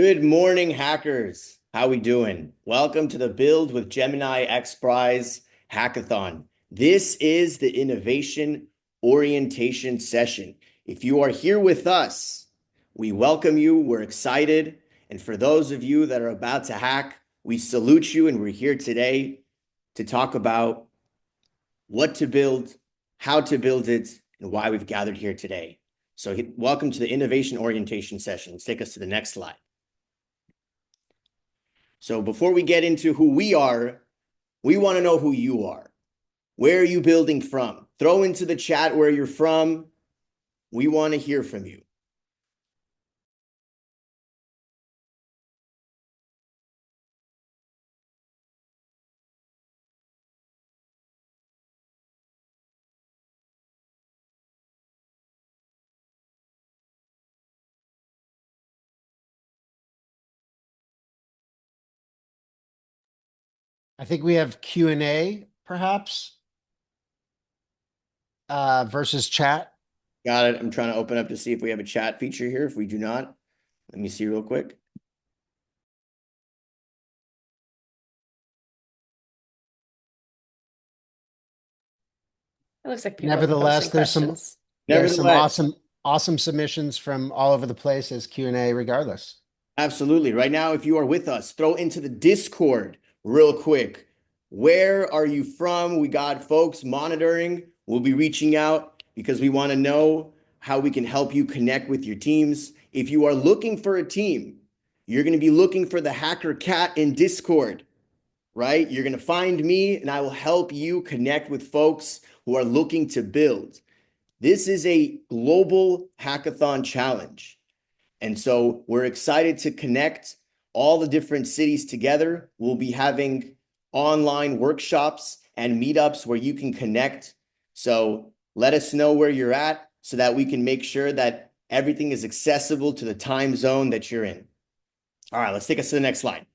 Good morning, hackers. How we doing? Welcome to the Build with Gemini XPRIZE Hackathon. This is the innovation orientation session. If you are here with us, we welcome you. We're excited. And for those of you that are about to hack, we salute you. And we're here today to talk about what to build, how to build it, and why we've gathered here today. So welcome to the innovation orientation session. Let's take us to the next slide. So before we get into who we are, we want to know who you are. Where are you building from? Throw into the chat where you're from. We want to hear from you. I think we have Q&A perhaps versus chat. Got it. I'm trying to open up to see if we have a chat feature here. If we do not, let me see real quick. It looks like people are Nevertheless, posting there's some questions. awesome submissions from all over the place as Q&A regardless. Absolutely. Right now, if you are with us, throw into the Discord real quick. Where are you from? We got folks monitoring. We'll be reaching out because we want to know how we can help you connect with your teams. If you are looking for a team, you're going to be looking for the Hacker Cat in Discord, right? You're going to find me and I will help you connect with folks who are looking to build. This is a global hackathon challenge. And so we're excited to connect all the different cities together. We'll be having online workshops and meetups where you can connect. So let us know where you're at so that we can make sure that everything is accessible to the time zone that you're in. All right, let's take us to the next slide.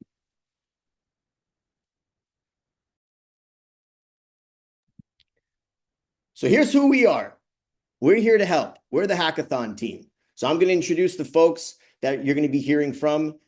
So here's who we are. We're here to help. We're the hackathon team. So I'm going to introduce the folks that you're going to be hearing from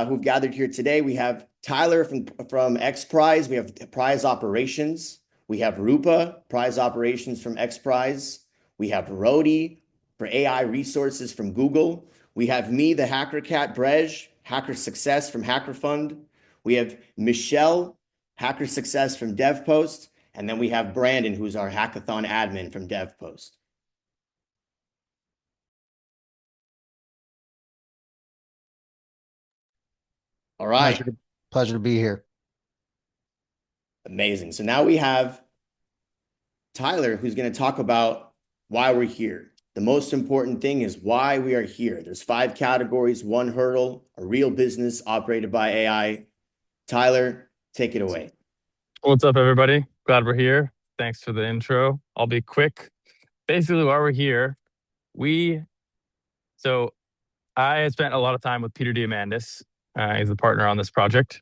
who've gathered here today. We have Tyler from XPRIZE. We have Prize Operations. We have Rupa, Prize Operations from XPRIZE. We have Rody for AI resources from Google. We have me, the Hacker Cat Brej, Hacker Success from Hacker Fund. We have Michelle, Hacker Success from DevPost. And then we have Brandon, who's our hackathon admin from DevPost. All right. Pleasure to be here. Amazing. So now we have Tyler, who's going to talk about why we're here. The most important thing is why we are here. There's 5 categories, 1 hurdle, a real business operated by AI. Tyler, take it away. What's up, everybody? Glad we're here. Thanks for the intro. I'll be quick. Basically, why we're here, I spent a lot of time with Peter Diamandis. He's the partner on this project.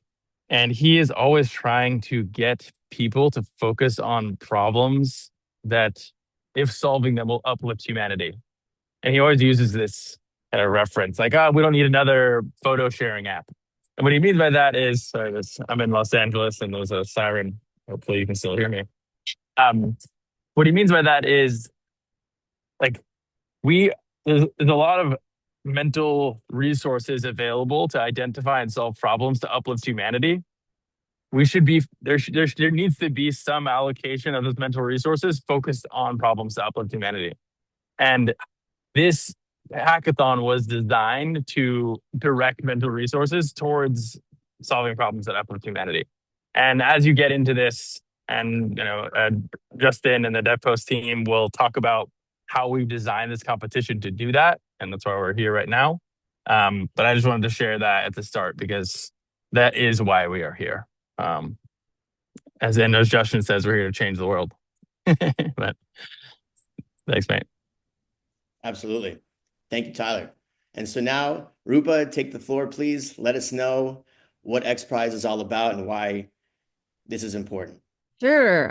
And he is always trying to get people to focus on problems that, if solving them, will uplift humanity. And he always uses this kind of reference, like, we don't need another photo sharing app. And what he means by that is, I'm in Los Angeles and there's a siren. Hopefully you can still hear me. What he means by that is, like, there's a lot of mental resources available to identify and solve problems to uplift humanity. There needs to be some allocation of those mental resources focused on problems to uplift humanity. And this hackathon was designed to direct mental resources towards solving problems that uplift humanity. And as you get into this, and Justin and the DevPost team will talk about how we've designed this competition to do that, and that's why we're here right now. But I just wanted to share that at the start because that is why we are here. As Justin says, we're here to change the world. But thanks, mate. Absolutely. Thank you, Tyler. And so now, Rupa, take the floor, please. Let us know what XPRIZE is all about and why this is important. Sure.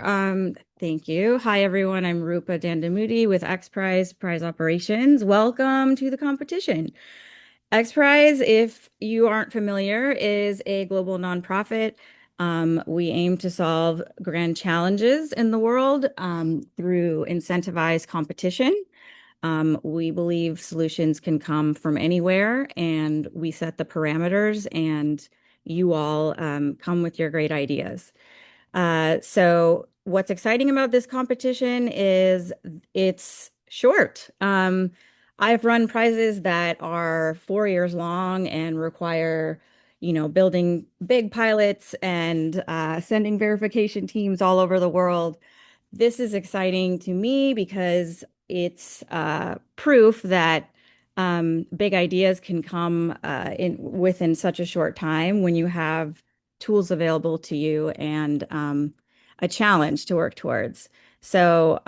Thank you. Hi, everyone. I'm Rupa Dandamudi with XPRIZE Prize Operations. Welcome to the competition. XPRIZE, if you aren't familiar, is a global nonprofit. We aim to solve grand challenges in the world through incentivized competition. We believe solutions can come from anywhere, and we set the parameters, and you all come with your great ideas. So what's exciting about this competition is it's short. I've run prizes that are 4 years long and require, building big pilots and sending verification teams all over the world. This is exciting to me because it's proof that big ideas can come in within such a short time when you have tools available to you and a challenge to work towards. So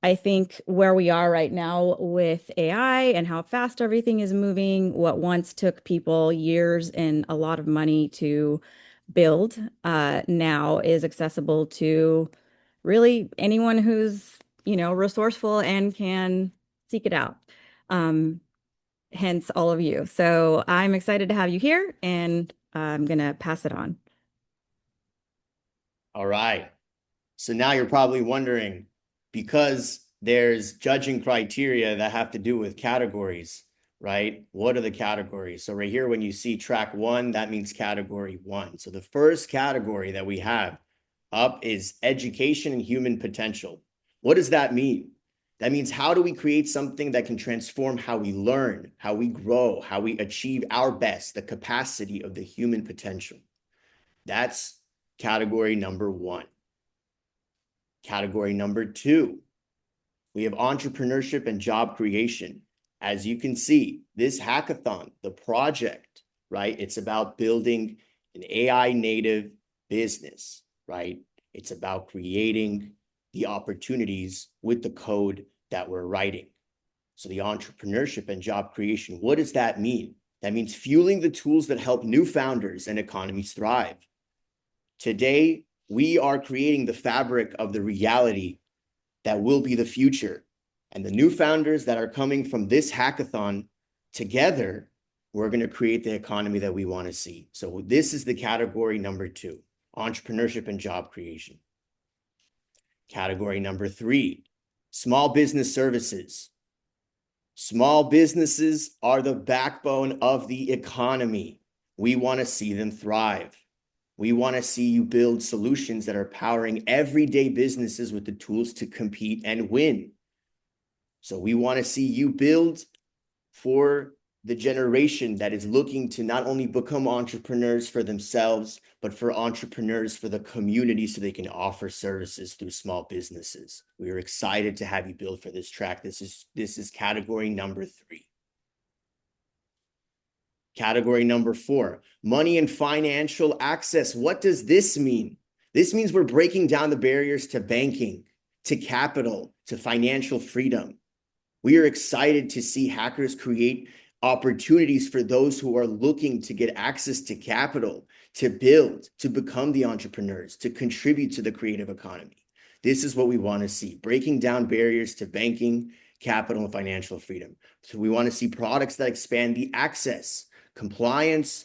I think where we are right now with AI and how fast everything is moving, what once took people years and a lot of money to build, now is accessible to really anyone who's, resourceful and can seek it out. Um, Hence all of you. So I'm excited to have you here, and I'm gonna pass it on. All right. So now you're probably wondering, because there's judging criteria that have to do with categories, right? What are the categories? So right here, when you see track 1, that means category 1. So the first category that we have up is education and human potential. What does that mean? That means, how do we create something that can transform how we learn, how we grow, how we achieve our best, the capacity of the human potential? That's category number 1. Category number 2, we have entrepreneurship and job creation. As you can see, this hackathon, the project, right? It's about building an AI native business, right? It's about creating the opportunities with the code that we're writing. So the entrepreneurship and job creation, what does that mean? That means fueling the tools that help new founders and economies thrive. Today, we are creating the fabric of the reality that will be the future. And the new founders that are coming from this hackathon, together, we're going to create the economy that we want to see. So this is the category number 2, entrepreneurship and job creation. Category number 3, small business services. Small businesses are the backbone of the economy. We want to see them thrive. We want to see you build solutions that are powering everyday businesses with the tools to compete and win. So we want to see you build for the generation that is looking to not only become entrepreneurs for themselves, but for entrepreneurs for the community, so they can offer services through small businesses. We are excited to have you build for this track. This is category number 3. Category number 4, money and financial access. What does this mean? This means we're breaking down the barriers to banking, to capital, to financial freedom. We are excited to see hackers create opportunities for those who are looking to get access to capital, to build, to become the entrepreneurs, to contribute to the creative economy. This is what we want to see, breaking down barriers to banking, capital, and financial freedom. So we want to see products that expand the access, compliance,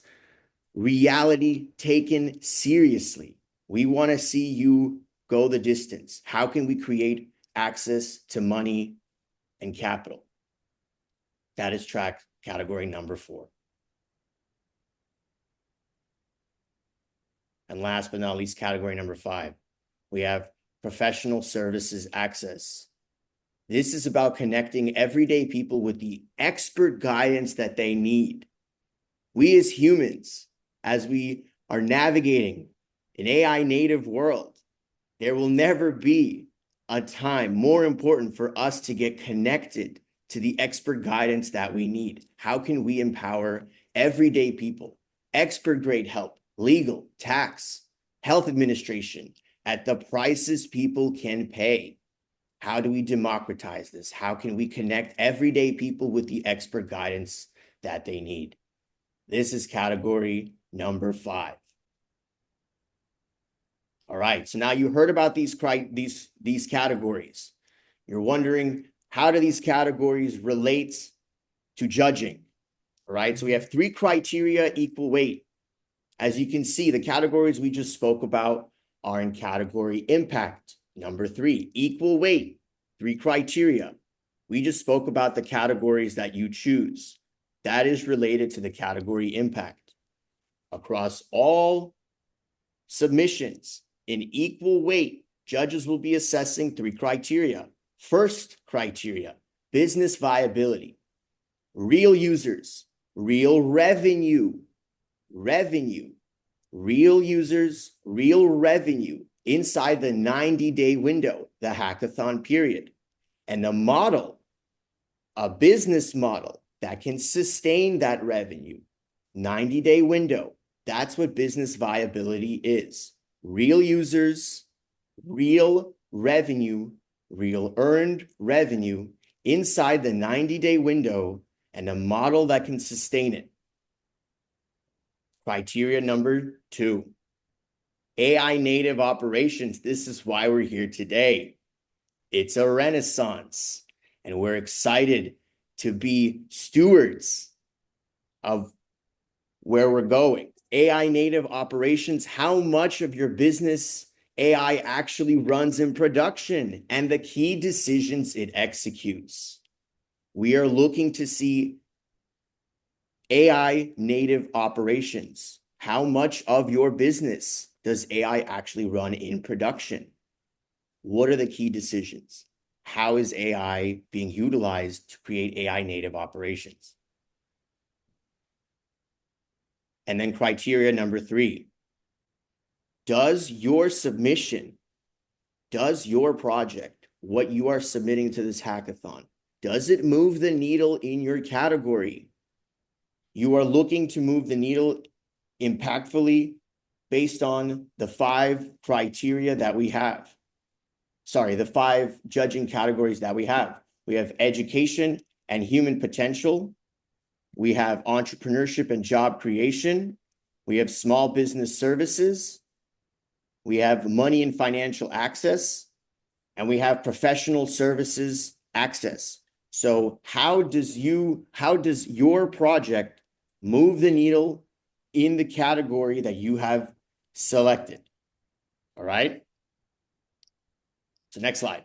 reality taken seriously. We want to see you go the distance. How can we create access to money and capital? That is track category number 4. And last but not least, category number 5, we have professional services access. This is about connecting everyday people with the expert guidance that they need. We as humans, as we are navigating an AI native world, there will never be a time more important for us to get connected to the expert guidance that we need. How can we empower everyday people, expert grade help, legal, tax, health administration at the prices people can pay? How do we democratize this? How can we connect everyday people with the expert guidance that they need? This is category number 5. All right, so now you heard about these categories. You're wondering, how do these categories relate to judging? All right, so we have 3 criteria equal weight. As you can see, the categories we just spoke about are in category impact. Number 3, equal weight, 3 criteria. We just spoke about the categories that you choose. That is related to the category impact. Across all submissions in equal weight, judges will be assessing 3 criteria. First criteria, business viability, real users, real revenue, real users, real revenue inside the 90-day window, the hackathon period, and a model, a business model that can sustain that revenue, 90-day window. That's what business viability is. Real users, real revenue, real earned revenue inside the 90-day window, and a model that can sustain it. Criteria number 2, AI native operations. This is why we're here today. It's a renaissance, and we're excited to be stewards of where we're going. AI native operations, how much of your business AI actually runs in production and the key decisions it executes. We are looking to see AI native operations. How much of your business does AI actually run in production? What are the key decisions? How is AI being utilized to create AI native operations? And then criteria number 3, does your submission, does your project, what you are submitting to this hackathon, does it move the needle in your category? You are looking to move the needle impactfully based on the 5 criteria that we have. Sorry, the 5 judging categories that we have. We have education and human potential. We have entrepreneurship and job creation. We have small business services. We have money and financial access. And we have professional services access. So how does your project move the needle in the category that you have selected? All right. So next slide.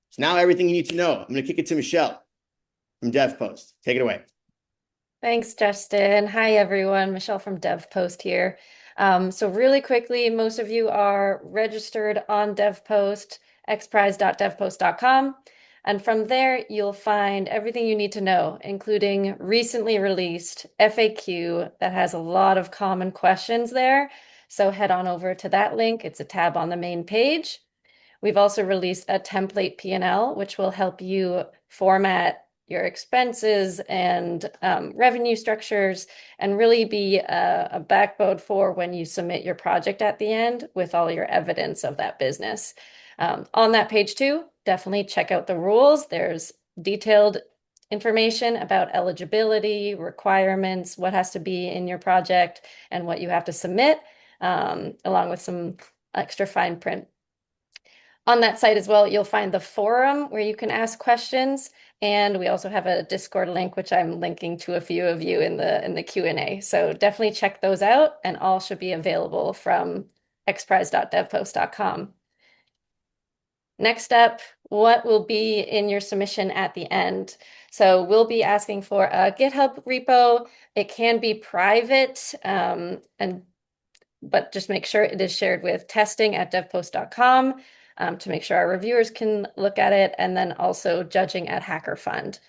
So now everything you need to know. I'm going to kick it to Michelle from DevPost. Take it away. Thanks, Justin. Hi, everyone. Michelle from DevPost here. So really quickly, most of you are registered on DevPost, xprize.devpost.com. And from there, you'll find everything you need to know, including recently released FAQ that has a lot of common questions there. So head on over to that link. It's a tab on the main page. We've also released a template P&L, which will help you format your expenses and revenue structures and really be a backbone for when you submit your project at the end with all your evidence of that business. On that page too, definitely check out the rules. There's detailed information about eligibility, requirements, what has to be in your project, and what you have to submit, along with some extra fine print. On that site as well, you'll find the forum where you can ask questions, and we also have a Discord link, which I'm linking to a few of you in the Q&A. So definitely check those out, and all should be available from xprize.devpost.com. Next up, what will be in your submission at the end? So we'll be asking for a GitHub repo. It can be private, but just make sure it is shared with testing@devpost.com. To make sure our reviewers can look at it, and then also judging at HackerFund.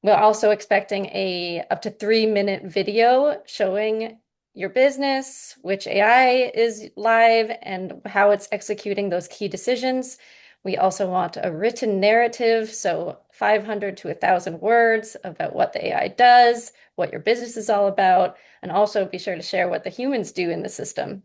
We're also expecting a up to 3-minute video showing your business, which AI is live, and how it's executing those key decisions. We also want a written narrative, so 500 to 1,000 words about what the AI does, what your business is all about, and also be sure to share what the humans do in the system.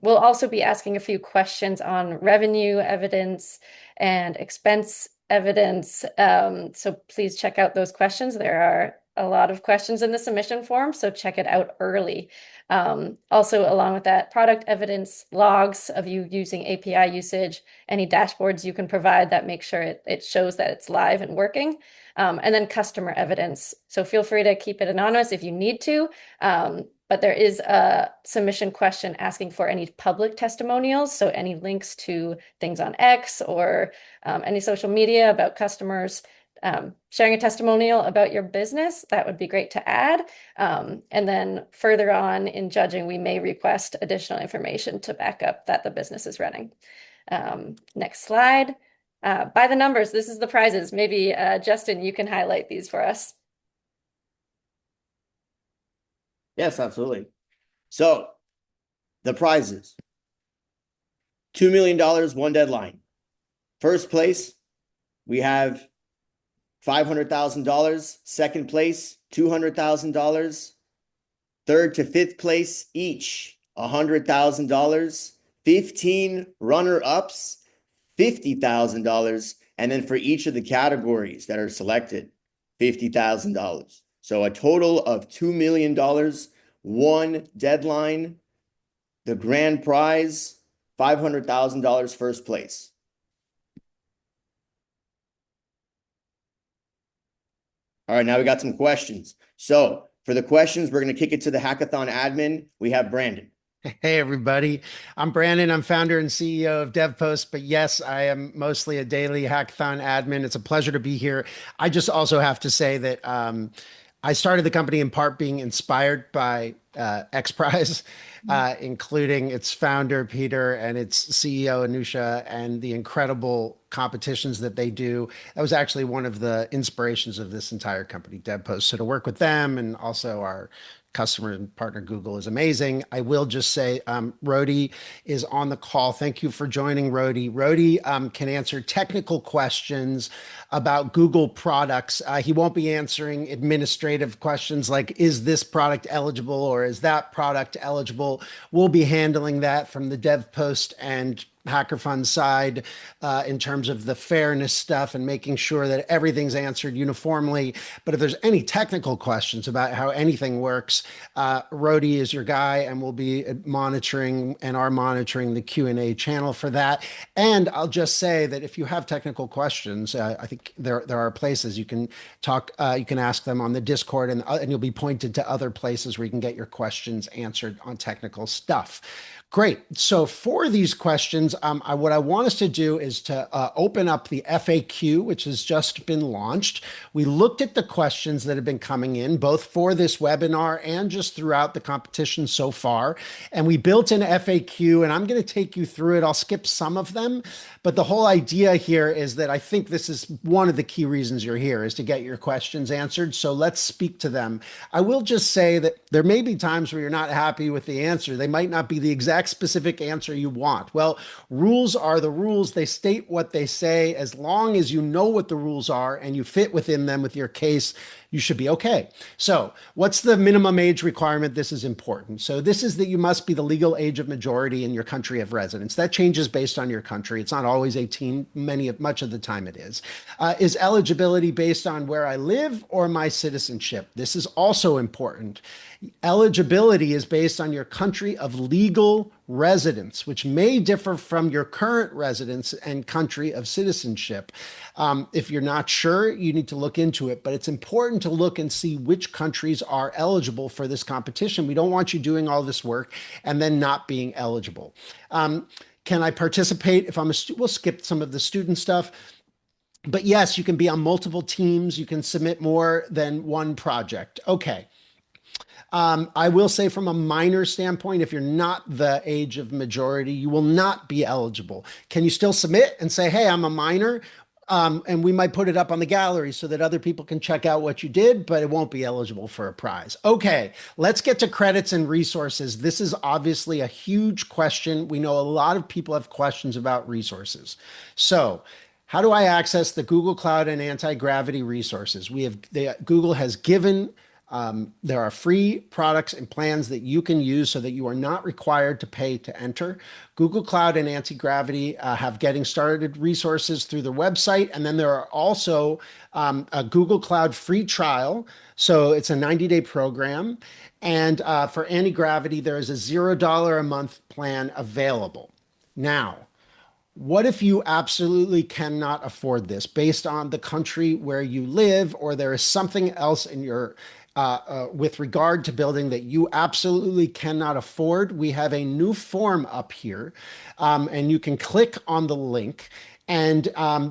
We'll also be asking a few questions on revenue evidence and expense evidence. So please check out those questions. There are a lot of questions in the submission form, so check it out early. Also, along with that, product evidence logs of you using API usage, any dashboards you can provide that make sure it shows that it's live and working, and then customer evidence. So feel free to keep it anonymous if you need to, but there is a submission question asking for any public testimonials, so any links to things on X or any social media about customers sharing a testimonial about your business, that would be great to add. And then further on in judging, we may request additional information to back up that the business is running. Next slide. By the numbers, this is the prizes. Maybe Justin, you can highlight these for us. Yes, absolutely. So the prizes, $2 million, one deadline. First place, we have $500,000. Second place, $200,000. Third to fifth place, each $100,000. 15 runner-ups, $50,000. And then for each of the categories that are selected, $50,000. So a total of $2 million, one deadline. The grand prize, $500,000 first place. All right, now we got some questions. So for the questions, we're going to kick it to the hackathon admin. We have Brandon. Hey, everybody. I'm Brandon. I'm founder and CEO of DevPost, but yes, I am mostly a daily hackathon admin. It's a pleasure to be here. I just also have to say that I started the company in part being inspired by XPRIZE, including its founder, Peter, and its CEO, Anusha, and the incredible competitions that they do. That was actually one of the inspirations of this entire company, DevPost. So to work with them and also our customer and partner Google is amazing. I will just say Rody is on the call. Thank you for joining, Rody. Rody can answer technical questions about Google products. He won't be answering administrative questions like, is this product eligible or is that product eligible? We'll be handling that from the DevPost and HackerFund side in terms of the fairness stuff and making sure that everything's answered uniformly. But if there's any technical questions about how anything works, Rody is your guy, and we'll be monitoring and are monitoring the Q&A channel for that. And I'll just say that if you have technical questions, I think there are places you can talk, you can ask them on the Discord, and you'll be pointed to other places where you can get your questions answered on technical stuff. Great. So for these questions, what I want us to do is to open up the FAQ, which has just been launched. We looked at the questions that have been coming in, both for this webinar and just throughout the competition so far. And we built an FAQ, and I'm going to take you through it. I'll skip some of them. But the whole idea here is that I think this is one of the key reasons you're here, is to get your questions answered. So let's speak to them. I will just say that there may be times where you're not happy with the answer. They might not be the exact specific answer you want. Well, rules are the rules. They state what they say. As long as you know what the rules are and you fit within them with your case, you should be okay. So what's the minimum age requirement? This is important. So this is that you must be the legal age of majority in your country of residence. That changes based on your country. It's not always 18. Much of the time it is. Is eligibility based on where I live or my citizenship? This is also important. Eligibility is based on your country of legal residence, which may differ from your current residence and country of citizenship. If you're not sure, you need to look into it, but it's important to look and see which countries are eligible for this competition. We don't want you doing all this work and then not being eligible. Can I participate if I'm a student? We'll skip some of the student stuff. But yes, you can be on multiple teams. You can submit more than one project. Okay. I will say from a minor standpoint, if you're not the age of majority, you will not be eligible. Can you still submit and say, hey, I'm a minor? And we might put it up on the gallery so that other people can check out what you did, but it won't be eligible for a prize. Okay, let's get to credits and resources. This is obviously a huge question. We know a lot of people have questions about resources. So how do I access the Google Cloud and anti-gravity resources? Google has given There are free products and plans that you can use so that you are not required to pay to enter. Google Cloud and Anti-Gravity have getting started resources through their website. And then there are also a Google Cloud free trial. So it's a 90-day program. And for Anti-Gravity, there is a $0 a month plan available. Now, what if you absolutely cannot afford this based on the country where you live, or there is something else in your with regard to building that you absolutely cannot afford? We have a new form up here, and you can click on the link and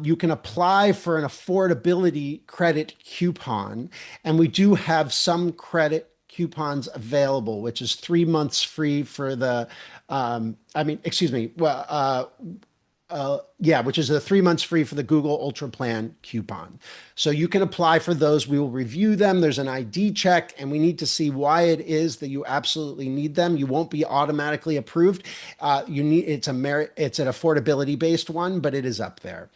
you can apply for an affordability credit coupon. And we do have some credit coupons available, which is 3 months free for the, which is a 3 months free for the Google Ultra Plan coupon. So you can apply for those. We will review them. There's an ID check, and we need to see why it is that you absolutely need them. You won't be automatically approved. It's an affordability based one, but it is up there.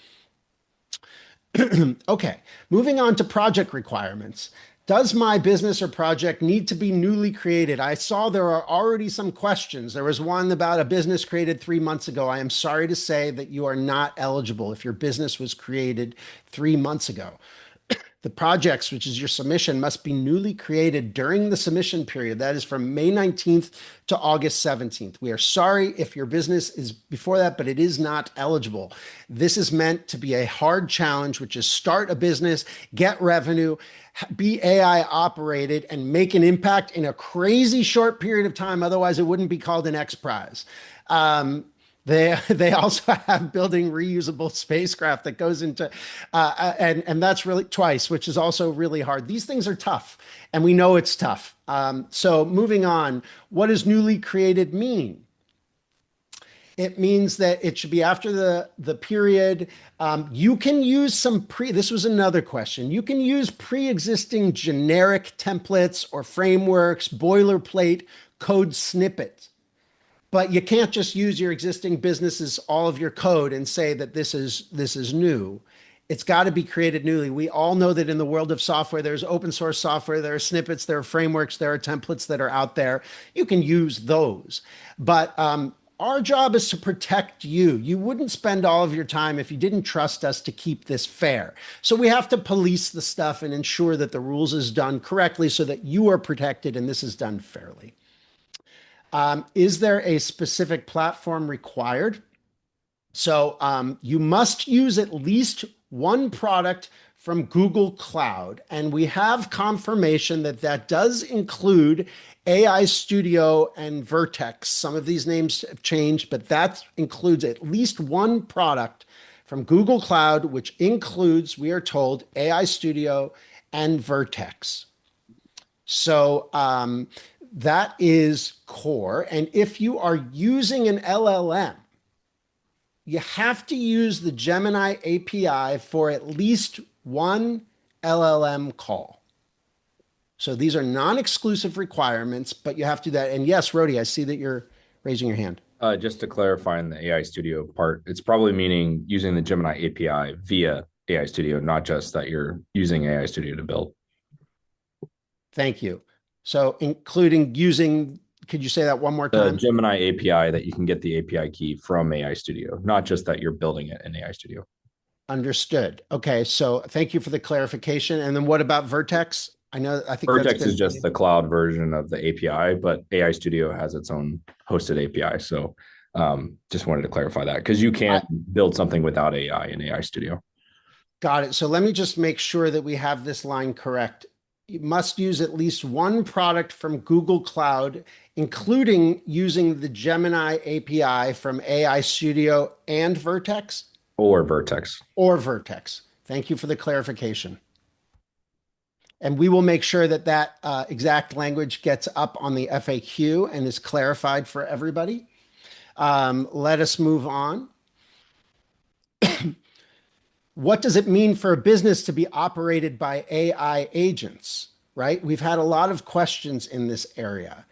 Okay, moving on to project requirements. Does my business or project need to be newly created? I saw there are already some questions. There was one about a business created 3 months ago. I am sorry to say that you are not eligible if your business was created 3 months ago. The projects, which is your submission, must be newly created during the submission period. That is from May 19th to August 17th. We are sorry if your business is before that, but it is not eligible. This is meant to be a hard challenge, which is start a business, get revenue, be AI operated, and make an impact in a crazy short period of time. Otherwise, it wouldn't be called an XPRIZE. They also have building reusable spacecraft that goes into, and that's really twice, which is also really hard. These things are tough, and we know it's tough. So moving on, what does newly created mean? It means that it should be after the period. You can use this was another question. You can use pre-existing generic templates or frameworks, boilerplate code snippets. But you can't just use your existing business's all of your code and say that this is new. It's got to be created newly. We all know that in the world of software, there's open source software, there are snippets, there are frameworks, there are templates that are out there. You can use those. But our job is to protect you. You wouldn't spend all of your time if you didn't trust us to keep this fair. So we have to police the stuff and ensure that the rules is done correctly so that you are protected and this is done fairly. Is there a specific platform required? So you must use at least one product from Google Cloud. And we have confirmation that that does include AI Studio and Vertex. Some of these names have changed, but that includes at least one product from Google Cloud, which includes, we are told, AI Studio and Vertex. So that is core. And if you are using an LLM, you have to use the Gemini API for at least one LLM call. So these are non-exclusive requirements, but you have to do that. And yes, Rody, I see that you're raising your hand. Just to clarify in the AI Studio part, it's probably meaning using the Gemini API via AI Studio, not just that you're using AI Studio to build. Thank you. So including using, could you say that one more time? The Gemini API, that you can get the API key from AI Studio, not just that you're building it in AI Studio. Understood. Okay, so thank you for the clarification. And then what about Vertex? I think Vertex is just the cloud version of the API, but AI Studio has its own hosted API. So just wanted to clarify that because you can't build something without AI in AI Studio. Got it. So let me just make sure that we have this line correct. You must use at least one product from Google Cloud, including using the Gemini API from AI Studio and Vertex? Or Vertex. Or Vertex. Thank you for the clarification. And we will make sure that that exact language gets up on the FAQ and is clarified for everybody. Let us move on. What does it mean for a business to be operated by AI agents, right? We've had a lot of questions in this area.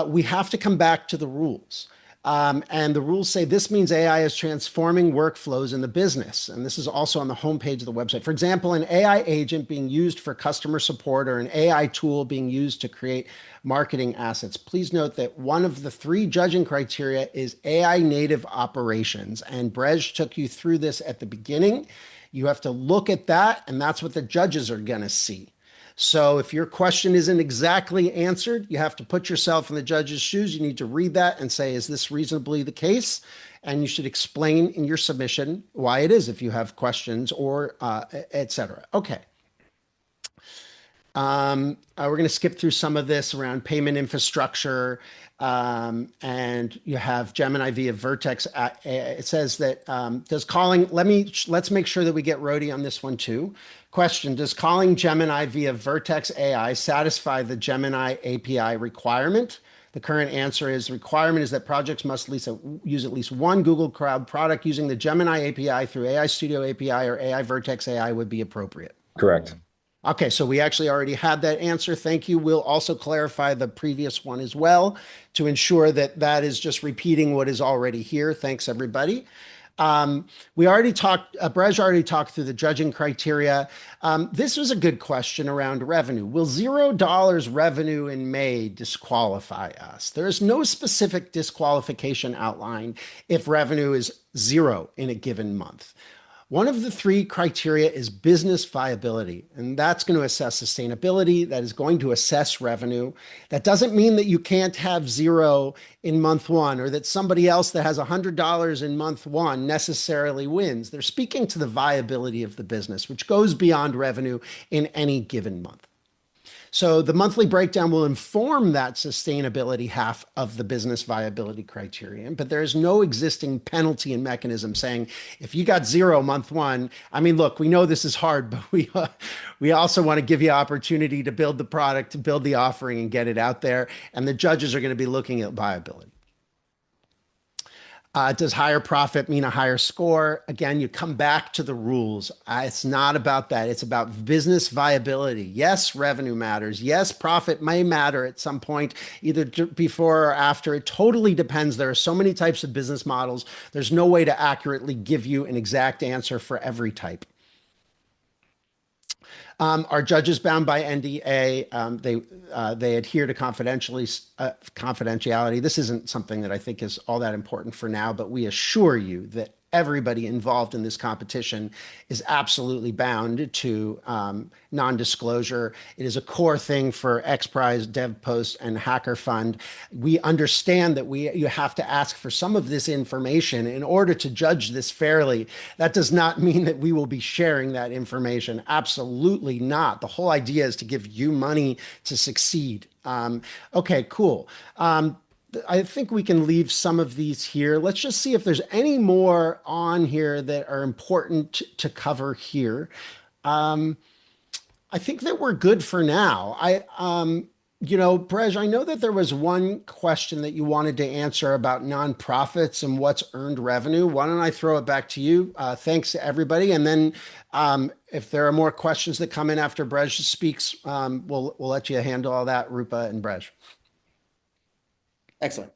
We have to come back to the rules. And the rules say this means AI is transforming workflows in the business. And this is also on the homepage of the website. For example, an AI agent being used for customer support or an AI tool being used to create marketing assets. Please note that one of the 3 judging criteria is AI native operations. And Brej took you through this at the beginning. You have to look at that, and that's what the judges are going to see. So if your question isn't exactly answered, you have to put yourself in the judge's shoes. You need to read that and say, is this reasonably the case? And you should explain in your submission why it is if you have questions or et cetera. Okay. We're going to skip through some of this around payment infrastructure. And you have Gemini via Vertex. It says that does calling, let's make sure that we get Rody on this one too. Question, does calling Gemini via Vertex AI satisfy the Gemini API requirement? The current answer is the requirement is that projects must use at least one Google Cloud product using the Gemini API through AI Studio API or AI Vertex AI would be appropriate. Correct. Okay, so we actually already had that answer. Thank you. We'll also clarify the previous one as well to ensure that that is just repeating what is already here. Thanks, everybody. We already talked, Brej already talked through the judging criteria. This was a good question around revenue. Will $0 revenue in May disqualify us? There is no specific disqualification outlined if revenue is 0 in a given month. One of the 3 criteria is business viability, and that's going to assess sustainability. That is going to assess revenue. That doesn't mean that you can't have 0 in month 1 or that somebody else that has $100 in month 1 necessarily wins. They're speaking to the viability of the business, which goes beyond revenue in any given month. So the monthly breakdown will inform that sustainability half of the business viability criterion, but there is no existing penalty and mechanism saying if you got 0 month 1, I mean, look, we know this is hard, but we also want to give you opportunity to build the product, to build the offering and get it out there. And the judges are going to be looking at viability. Does higher profit mean a higher score? Again, you come back to the rules. It's not about that. It's about business viability. Yes, revenue matters. Yes, profit may matter at some point, either before or after. It totally depends. There are so many types of business models. There's no way to accurately give you an exact answer for every type. Are judges bound by NDA? They adhere to confidentiality. This isn't something that I think is all that important for now, but we assure you that everybody involved in this competition is absolutely bound to non-disclosure. It is a core thing for XPRIZE, DevPost, and HackerFund. We understand that you have to ask for some of this information in order to judge this fairly. That does not mean that we will be sharing that information. Absolutely not. The whole idea is to give you money to succeed. Okay, cool. I think we can leave some of these here. Let's just see if there's any more on here that are important to cover here. I think that we're good for now. Brej, I know that there was one question that you wanted to answer about nonprofits and what's earned revenue. Why don't I throw it back to you? Thanks to everybody. And then if there are more questions that come in after Brej speaks, we'll let you handle all that, Rupa and Brej. Excellent.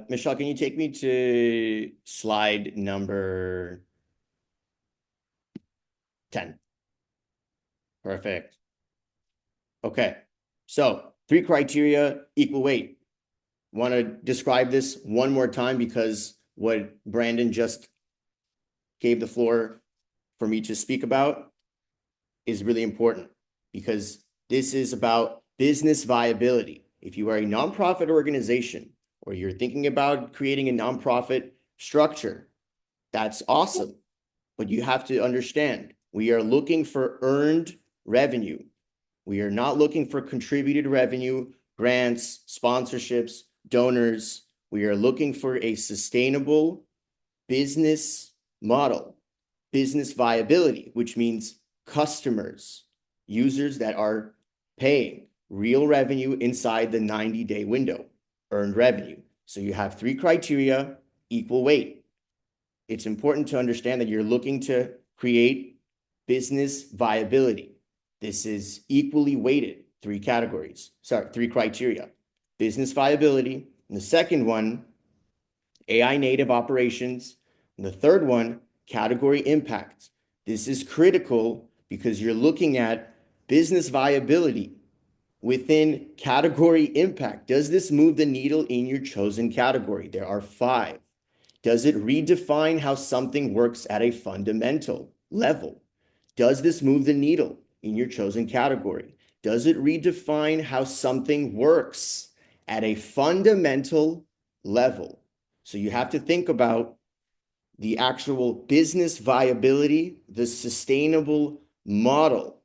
Michelle, can you take me to slide number 10? Perfect. Okay. So 3 criteria, equal weight. Want to describe this one more time because what Brandon just gave the floor for me to speak about is really important because this is about business viability. If you are a nonprofit organization or you're thinking about creating a nonprofit structure, that's awesome. But you have to understand, we are looking for earned revenue. We are not looking for contributed revenue, grants, sponsorships, donors. We are looking for a sustainable business model, business viability, which means customers, users that are paying real revenue inside the 90-day window, earned revenue. So you have 3 criteria, equal weight. It's important to understand that you're looking to create business viability. This is equally weighted, 3 criteria. Business viability. And the second one AI native operations. And the third one, category impact. This is critical because you're looking at business viability within category impact. Does this move the needle in your chosen category? There are 5. Does it redefine how something works at a fundamental level? Does this move the needle in your chosen category? Does it redefine how something works at a fundamental level? So you have to think about the actual business viability, the sustainable model.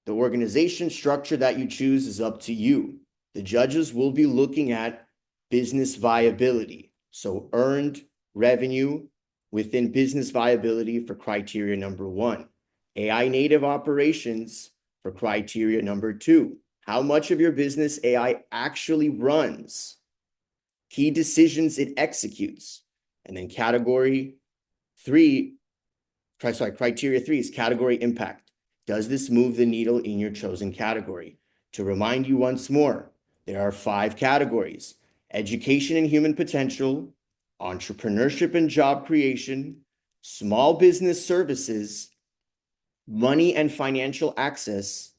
The organization structure that you choose is up to you. The judges will be looking at business viability. So earned revenue within business viability for criteria number 1. AI native operations for criteria number 2. How much of your business AI actually runs? Key decisions it executes. And then criteria 3 is category impact. Does this move the needle in your chosen category? To remind you once more, there are 5 categories: education and human potential, entrepreneurship and job creation, small business services, money and financial access,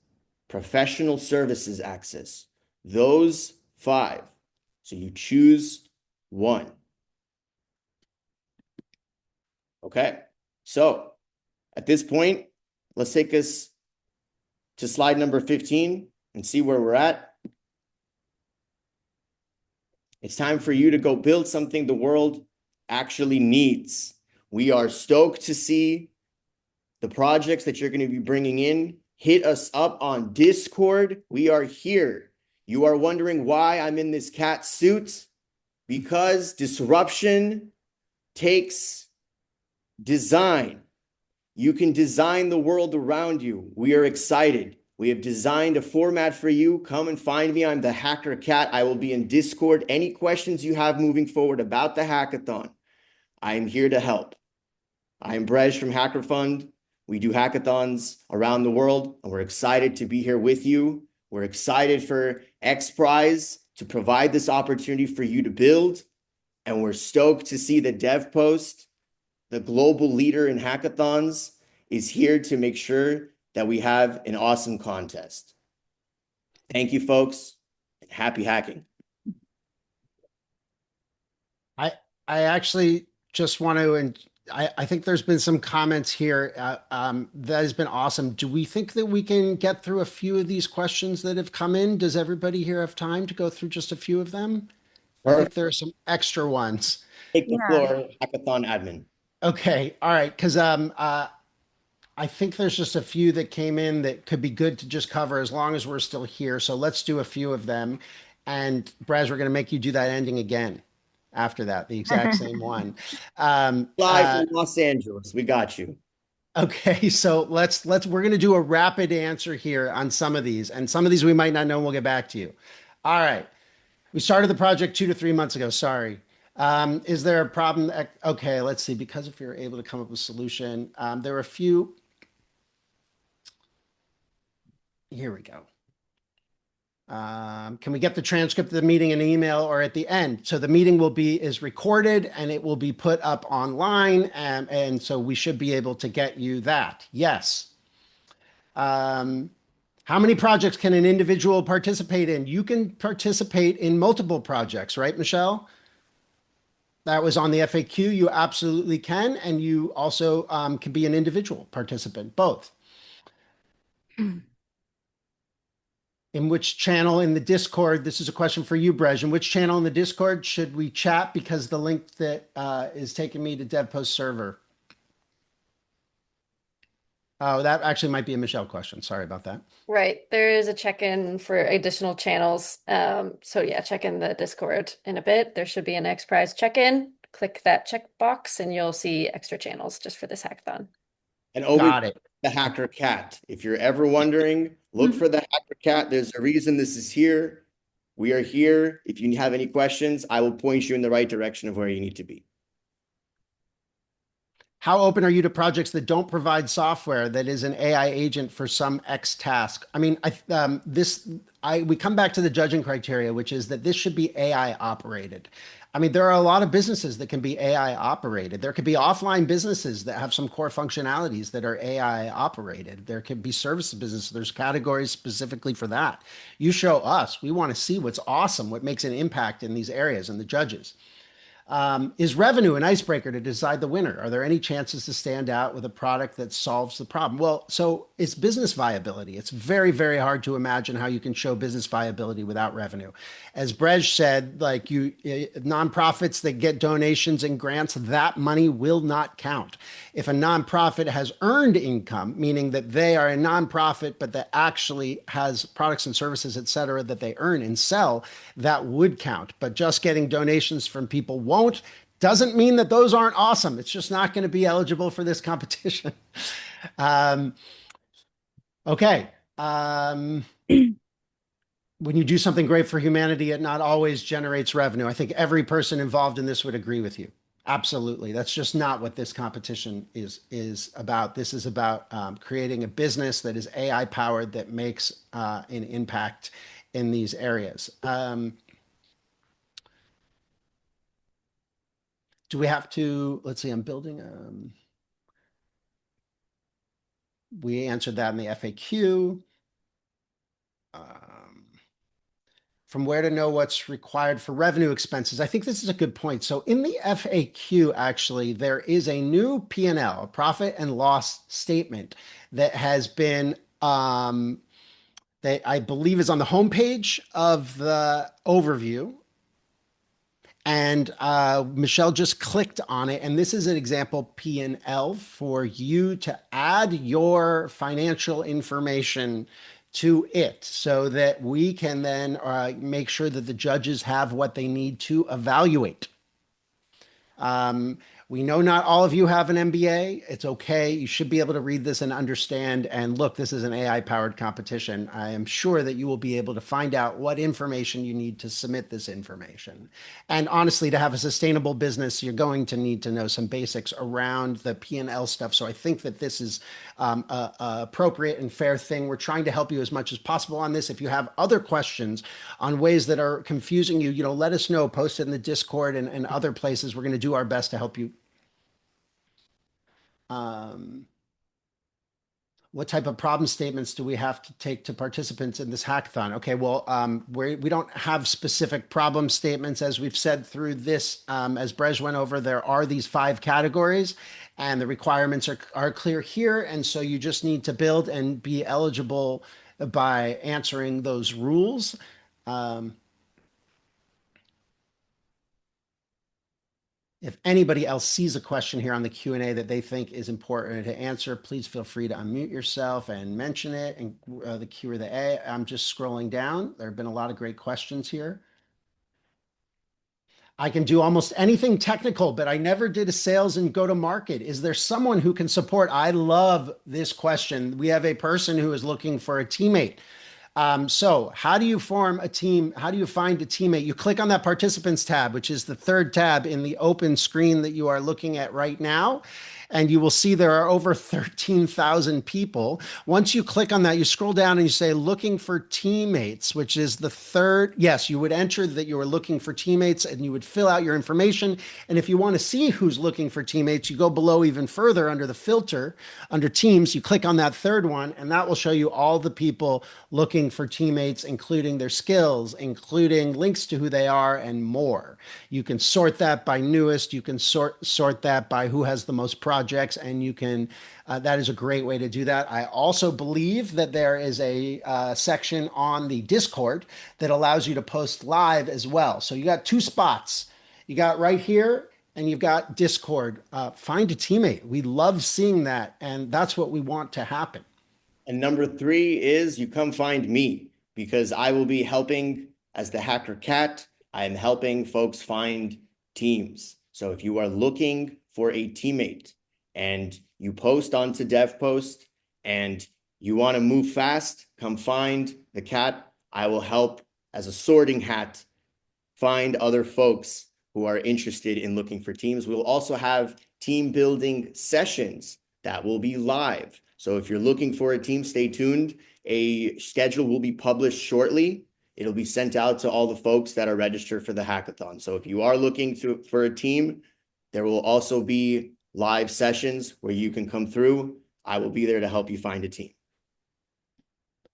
professional services access. Those 5. So you choose one. Okay, so at this point, let's take us to slide number 15 and see where we're at. It's time for you to go build something the world actually needs. We are stoked to see the projects that you're going to be bringing in. Hit us up on Discord. We are here. You are wondering why I'm in this cat suit? Because disruption takes design. You can design the world around you. We are excited. We have designed a format for you. Come and find me. I'm the Hacker Cat. I will be in Discord. Any questions you have moving forward about the hackathon, I am here to help. I am Brej from Hacker Fund. We do hackathons around the world, and we're excited to be here with you. We're excited for XPRIZE to provide this opportunity for you to build, and we're stoked to see that DevPost, the global leader in hackathons, is here to make sure that we have an awesome contest. Thank you, folks, and happy hacking. I actually just want to, and I think there's been some comments here that has been awesome. Do we think that we can get through a few of these questions that have come in? Does everybody here have time to go through just a few of them? I think there are some extra ones. Take the floor, hackathon admin. Okay, all right, because I think there's just a few that came in that could be good to just cover as long as we're still here. So let's do a few of them. And Braz, we're going to make you do that ending again after that, the exact same one. Live from Los Angeles. We got you. Okay, so we're going to do a rapid answer here on some of these, and some of these we might not know, and we'll get back to you. All right. We started the project 2 to 3 months ago. Sorry. Is there a problem? Okay, let's see. Because if you're able to come up with a solution, there are a few. Here we go. Can we get the transcript of the meeting in email or at the end? So the meeting is recorded and it will be put up online. And so we should be able to get you that. Yes. How many projects can an individual participate in? You can participate in multiple projects, right, Michelle? That was on the FAQ. You absolutely can. And you also can be an individual participant, both. In which channel in the Discord, this is a question for you, Brej, in which channel in the Discord should we chat? Because the link that is taking me to DevPost server. Oh, that actually might be a Michelle question. Sorry about that. Right. There is a check-in for additional channels. So yeah, check in the Discord in a bit. There should be an XPRIZE check-in. Click that checkbox and you'll see extra channels just for this hackathon. And always the Hacker Cat. If you're ever wondering, look for the Hacker Cat. There's a reason this is here. We are here. If you have any questions, I will point you in the right direction of where you need to be. How open are you to projects that don't provide software that is an AI agent for some X task? I mean, we come back to the judging criteria, which is that this should be AI operated. I mean, there are a lot of businesses that can be AI operated. There could be offline businesses that have some core functionalities that are AI operated. There could be service businesses. There's categories specifically for that. You show us. We want to see what's awesome, what makes an impact in these areas, and the judges. Is revenue an icebreaker to decide the winner? Are there any chances to stand out with a product that solves the problem? Well, so it's business viability. It's very, very hard to imagine how you can show business viability without revenue. As Brej said, like nonprofits that get donations and grants, that money will not count. If a nonprofit has earned income, meaning that they are a nonprofit, but that actually has products and services, et cetera, that they earn and sell, that would count. But just getting donations from people won't. Doesn't mean that those aren't awesome. It's just not going to be eligible for this competition. Okay. When you do something great for humanity, it not always generates revenue. I think every person involved in this would agree with you. Absolutely. That's just not what this competition is about. This is about creating a business that is AI powered that makes an impact in these areas. Do we have to, let's see, I'm building, we answered that in the FAQ. From where to know what's required for revenue expenses. I think this is a good point. So in the FAQ, actually, there is a new P&L, a profit and loss statement that has been, that I believe is on the homepage of the overview. And Michelle just clicked on it. And this is an example P&L for you to add your financial information to it so that we can then make sure that the judges have what they need to evaluate. We know not all of you have an MBA. It's okay. You should be able to read this and understand. And look, this is an AI powered competition. I am sure that you will be able to find out what information you need to submit this information. And honestly, to have a sustainable business, you're going to need to know some basics around the P&L stuff. So I think that this is a appropriate and fair thing. We're trying to help you as much as possible on this. If you have other questions on ways that are confusing you, let us know, post it in the Discord and other places. We're going to do our best to help you. What type of problem statements do we have to take to participants in this hackathon? Okay, well, we don't have specific problem statements. As we've said through this, as Brej went over, there are these 5 categories and the requirements are clear here. And so you just need to build and be eligible by answering those rules. If anybody else sees a question here on the Q&A that they think is important to answer, please feel free to unmute yourself and mention it. And the Q or the A, I'm just scrolling down. There have been a lot of great questions here. I can do almost anything technical, but I never did a sales and go to market. Is there someone who can support? I love this question. We have a person who is looking for a teammate. So how do you form a team? How do you find a teammate? You click on that participants tab, which is the 3rd tab in the open screen that you are looking at right now. And you will see there are over 13,000 people. Once you click on that, you scroll down and you say looking for teammates, which is the 3rd. Yes, you would enter that you are looking for teammates and you would fill out your information. And if you want to see who's looking for teammates, you go below even further under the filter, under teams, you click on that 3rd one, and that will show you all the people looking for teammates, including their skills, including links to who they are and more. You can sort that by newest. You can sort that by who has the most projects, and you can, that is a great way to do that. I also believe that there is a section on the Discord that allows you to post live as well. So you got 2 spots. You got right here and you've got Discord. Find a teammate. We love seeing that, and that's what we want to happen. And number 3 is you come find me, because I will be helping as the Hacker Cat. I'm helping folks find teams. So if you are looking for a teammate and you post onto DevPost and you want to move fast, come find the cat. I will help as a sorting hat find other folks who are interested in looking for teams. We'll also have team building sessions that will be live. So if you're looking for a team, stay tuned. A schedule will be published shortly. It'll be sent out to all the folks that are registered for the hackathon. So if you are looking for a team, there will also be live sessions where you can come through. I will be there to help you find a team.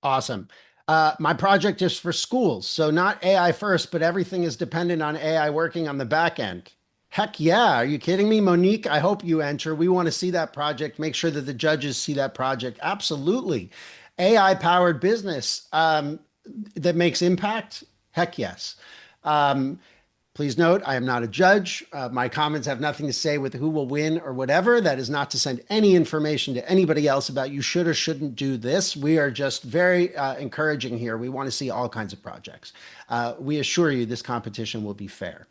Awesome. My project is for schools. So not AI first, but everything is dependent on AI working on the back end. Heck yeah. Are you kidding me, Monique? I hope you enter. We want to see that project. Make sure that the judges see that project. Absolutely. AI powered business that makes impact. Heck yes. Please note, I am not a judge. My comments have nothing to say with who will win or whatever. That is not to send any information to anybody else about you should or shouldn't do this. We are just very encouraging here. We want to see all kinds of projects. We assure you this competition will be fair.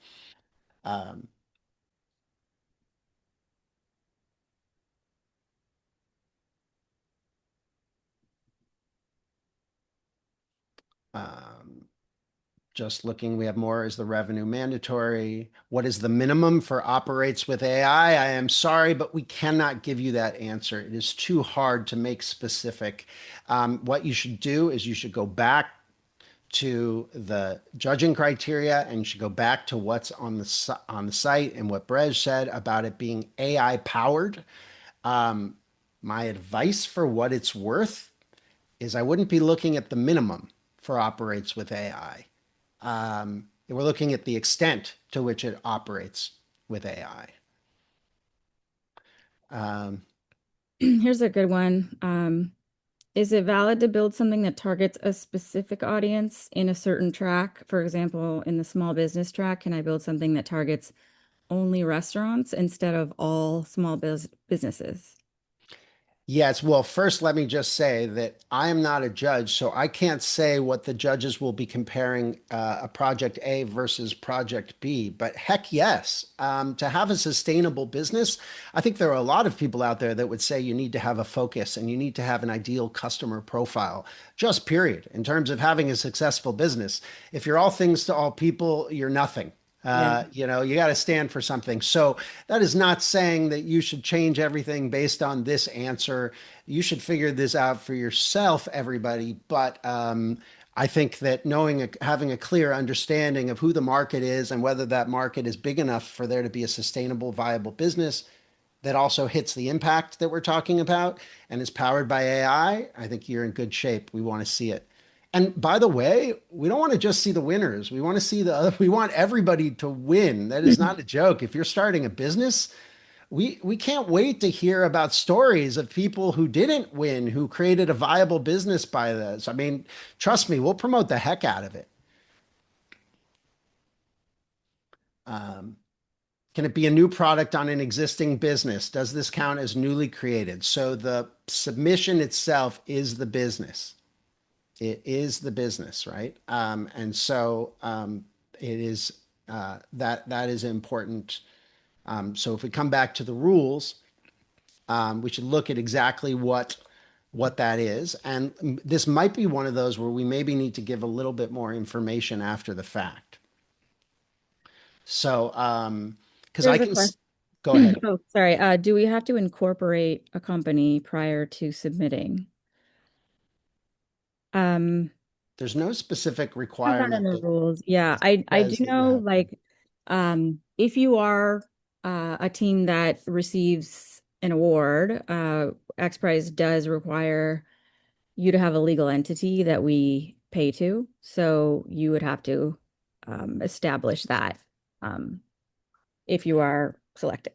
Um, um, Just looking, we have more. Is the revenue mandatory? What is the minimum for operates with AI? I am sorry, but we cannot give you that answer. It is too hard to make specific. What you should do is you should go back to the judging criteria and you should go back to what's on the site and what Brez said about it being AI powered. My advice for what it's worth is I wouldn't be looking at the minimum for operates with AI. We're looking at the extent to which it operates with AI. Here's a good one. Is it valid to build something that targets a specific audience in a certain track? For example, in the small business track, can I build something that targets only restaurants instead of all small businesses? Yes, well, first, let me just say that I am not a judge, so I can't say what the judges will be comparing a project A versus project B. But heck yes, to have a sustainable business, I think there are a lot of people out there that would say you need to have a focus and you need to have an ideal customer profile, just period. In terms of having a successful business, if you're all things to all people, you're nothing. Yeah. You know, you got to stand for something. So that is not saying that you should change everything based on this answer. You should figure this out for yourself, everybody. But I think that having a clear understanding of who the market is and whether that market is big enough for there to be a sustainable, viable business that also hits the impact that we're talking about and is powered by AI, I think you're in good shape. We want to see it. And by the way, we don't want to just see the winners. We want to see we want everybody to win. That is not a joke. If you're starting a business, we can't wait to hear about stories of people who didn't win, who created a viable business by this. I mean, trust me, we'll promote the heck out of it. Can it be a new product on an existing business? Does this count as newly created? So the submission itself is the business. It is the business, right? And so it is that is important. So if we come back to the rules, we should look at exactly what that is. And this might be one of those where we maybe need to give a little bit more information after the fact. So because I Here's a can question. go ahead. Oh, sorry. Do we have to incorporate a company prior to submitting? There's no specific Have that in requirement the that rules. Yeah, I do says that you know have. like if you are a team that receives an award, XPRIZE does require you to have a legal entity that we pay to. So you would have to establish that if you are selected.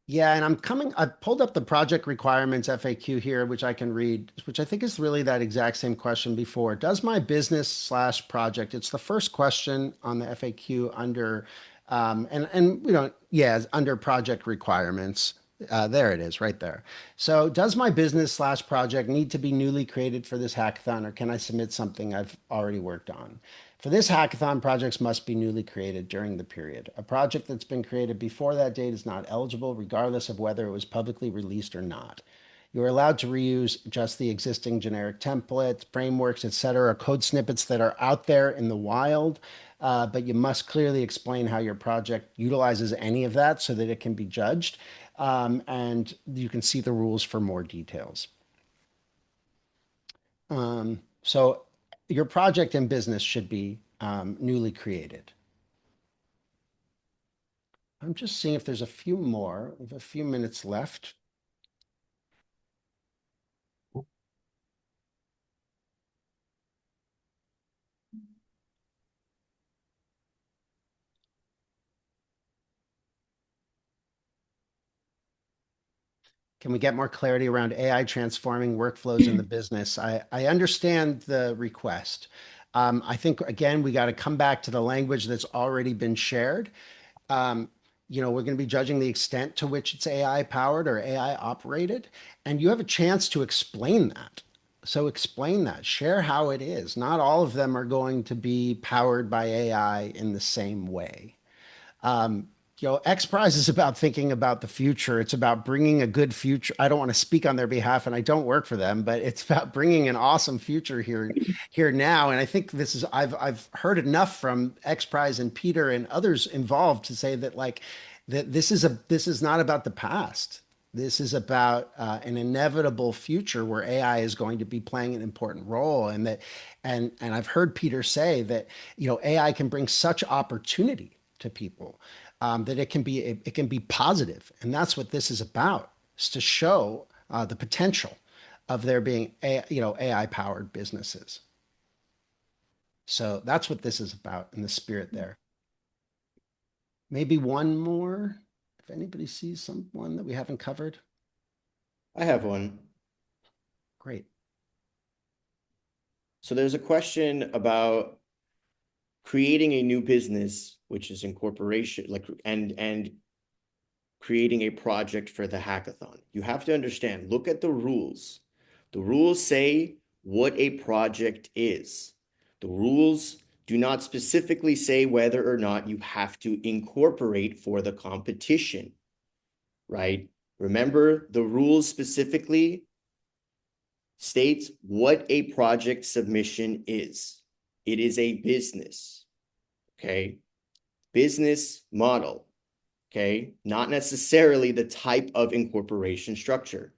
Yeah, and I pulled up the project requirements FAQ here, which I can read, which I think is really that exact same question before. Does my business slash project, it's the first question on the FAQ under, and we don't, yeah, under project requirements. There it is right there. So does my business slash project need to be newly created for this hackathon, or can I submit something I've already worked on? For this hackathon, projects must be newly created during the period. A project that's been created before that date is not eligible, regardless of whether it was publicly released or not. You're allowed to reuse just the existing generic templates, frameworks, etc., code snippets that are out there in the wild. But you must clearly explain how your project utilizes any of that so that it can be judged. And you can see the rules for more details. So your project and business should be newly created. I'm just seeing if there's a few more. We have a few minutes left. Can we get more clarity around AI transforming workflows in the business? I understand the request. I think, again, we got to come back to the language that's already been shared. We're going to be judging the extent to which it's AI powered or AI operated. And you have a chance to explain that. So explain that, share how it is. Not all of them are going to be powered by AI in the same way. XPRIZE is about thinking about the future. It's about bringing a good future. I don't want to speak on their behalf, and I don't work for them, but it's about bringing an awesome future here now. And I think this is I've heard enough from XPRIZE and Peter and others involved to say that this is not about the past. This is about an inevitable future where AI is going to be playing an important role, and I've heard Peter say that AI can bring such opportunity to people that it can be positive, and that's what this is about: is to show the potential of there being AI powered businesses. So that's what this is about in the spirit there. Maybe one more, if anybody sees someone that we haven't covered. I have one. Great. So there's a question about creating a new business, which is incorporation, and creating a project for the hackathon. You have to understand, look at the rules. The rules say what a project is. The rules do not specifically say whether or not you have to incorporate for the competition, right? Remember, the rules specifically states what a project submission is. It is a business, okay? Business model, okay? Not necessarily the type of incorporation structure.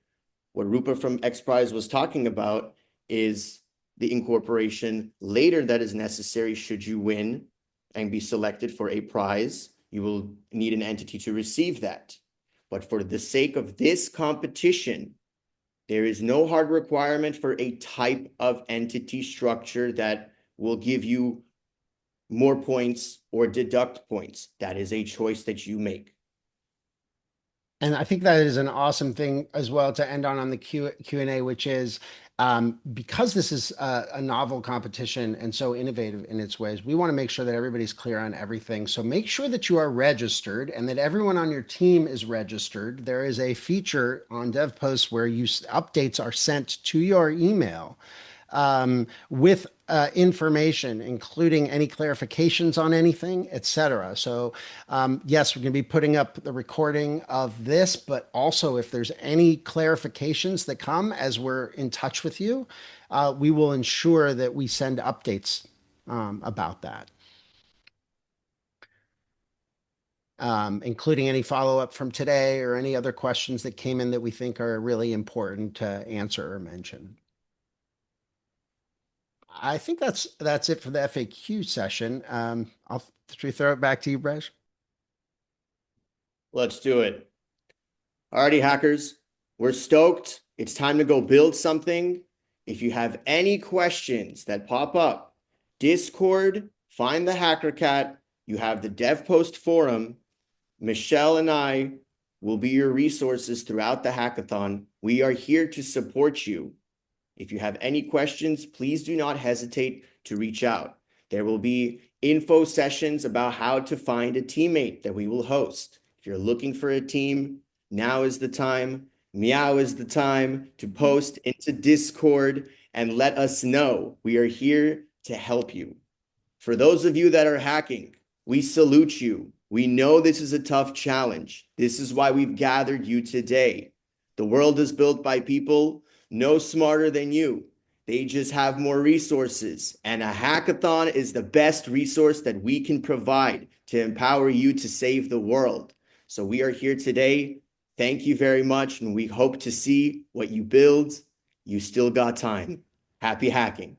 What Rupa from XPRIZE was talking about is the incorporation later that is necessary should you win and be selected for a prize. You will need an entity to receive that. But for the sake of this competition, there is no hard requirement for a type of entity structure that will give you more points or deduct points. That is a choice that you make. And I think that is an awesome thing as well to end on the Q&A, which is because this is a novel competition and so innovative in its ways, we want to make sure that everybody's clear on everything. So make sure that you are registered and that everyone on your team is registered. There is a feature on DevPost where updates are sent to your email with information, including any clarifications on anything, etc. So yes, we're going to be putting up the recording of this, but also if there's any clarifications that come as we're in touch with you, we will ensure that we send updates about that. Including any follow-up from today or any other questions that came in that we think are really important to answer or mention. I think that's it for the FAQ session. Should we throw it back to you, Brej? Let's do it. Alrighty, hackers, we're stoked. It's time to go build something. If you have any questions that pop up, Discord, find the HackerCat. You have the DevPost forum. Michelle and I will be your resources throughout the hackathon. We are here to support you. If you have any questions, please do not hesitate to reach out. There will be info sessions about how to find a teammate that we will host. If you're looking for a team, now is the time. Meow is the time to post into Discord and let us know. We are here to help you. For those of you that are hacking, we salute you. We know this is a tough challenge. This is why we've gathered you today. The world is built by people no smarter than you. They just have more resources. And a hackathon is the best resource that we can provide to empower you to save the world. So we are here today. Thank you very much. And we hope to see what you build. You still got time. Happy hacking.